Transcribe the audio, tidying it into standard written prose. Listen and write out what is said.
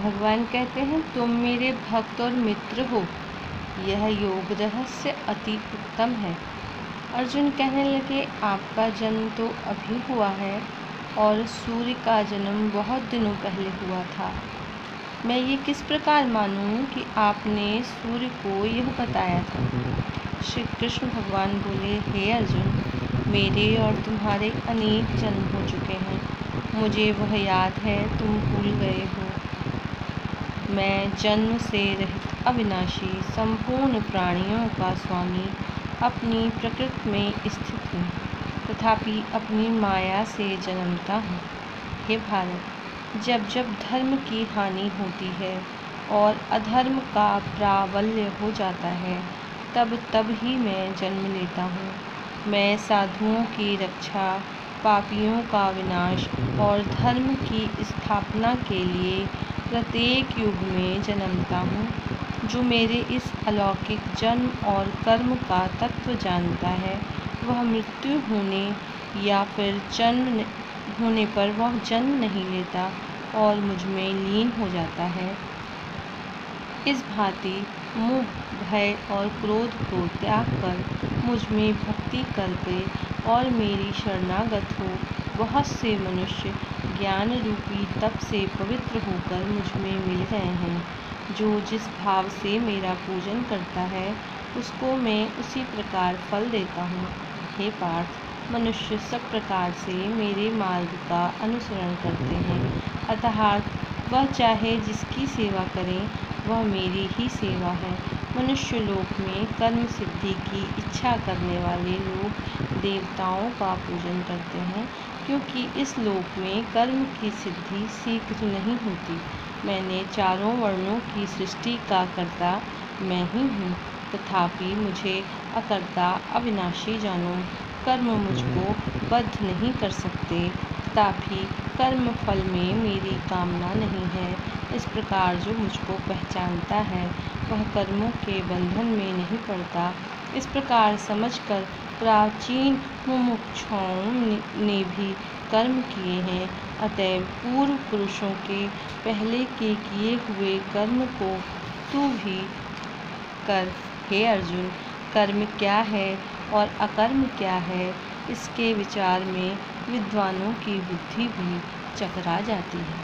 भगवान कहते हैं, तुम मेरे भक्त और मित्र हो। यह योग रहस्य अति उत्तम है। अर्जुन कहने लगे, आपका जन्म तो अभी हुआ है और सूर्य का जन्म बहुत दिनों पहले हुआ था। मैं ये किस प्रकार मानूं कि आपने सूर्य को यह बताया था। श्री कृष्ण भगवान बोले, हे अर्जुन, मेरे और तुम्हारे अनेक जन्म हो चुके हैं। मुझे वह याद है, तुम भूल गए हो। मैं जन्म से रहित अविनाशी संपूर्ण प्राणियों का स्वामी अपनी प्रकृति में स्थित हूँ, तथापि अपनी माया से जन्मता हूँ। हे भारत, जब जब धर्म की हानि होती है और अधर्म का प्राबल्य हो जाता है, तब तब ही मैं जन्म लेता हूँ। मैं साधुओं की रक्षा, पापियों का विनाश और धर्म की स्थापना के लिए प्रत्येक युग में जन्मता हूँ। जो मेरे इस अलौकिक जन्म और कर्म का तत्व जानता है, वह मृत्यु होने या फिर जन्म होने पर वह जन्म नहीं लेता और मुझ में लीन हो जाता है। इस भांति मोह, भय और क्रोध को त्याग कर मुझ में भक्ति करके और मेरी शरणागत हो बहुत से मनुष्य ज्ञान रूपी तप से पवित्र होकर मुझ में मिल गए हैं। जो जिस भाव से मेरा पूजन करता है, उसको मैं उसी प्रकार फल देता हूँ। हे पार्थ, मनुष्य सब प्रकार से मेरे मार्ग का अनुसरण करते हैं, अतः वह चाहे जिसकी सेवा करें, वह मेरी ही सेवा है। मनुष्य लोक में कर्म सिद्धि की इच्छा करने वाले लोग देवताओं का पूजन करते हैं, क्योंकि इस लोक में कर्म की सिद्धि शीघ्र नहीं होती। मैंने चारों वर्णों की सृष्टि का कर्ता मैं ही हूँ, तथापि मुझे अकर्ता अविनाशी जानो। कर्म मुझको बद्ध नहीं कर सकते, तथापि कर्म फल में मेरी कामना नहीं है। इस प्रकार जो मुझको पहचानता है, वह कर्मों के बंधन में नहीं पड़ता। इस प्रकार समझकर प्राचीन मुमुक्षुओं ने भी कर्म किए हैं। अतएव पूर्व पुरुषों के पहले के किए हुए कर्म को तू भी कर। हे अर्जुन, कर्म क्या है और अकर्म क्या है, इसके विचार में विद्वानों की बुद्धि भी चकरा जाती है।